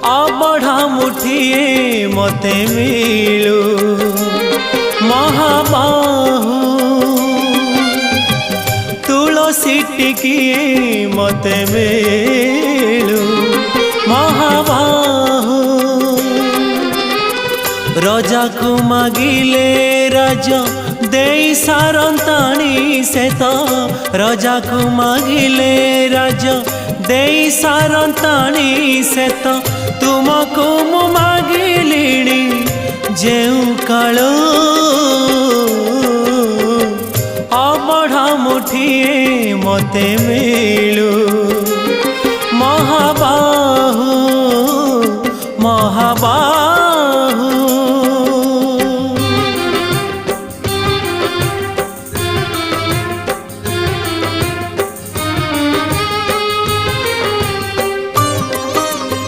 अबढ़ा मुठिए मते मिलू महाबाहु तुलसी टिकिए मते मिलू महाबाहु रजा को मागिले राजा दे सारंताणी से तो रजा को मागिले राजा दे सारंताणी से तो तुमको मु मागिलिणी जेउ कालो अबढ़ा मुठिए मते मिलू महाबाहु महाबाहु।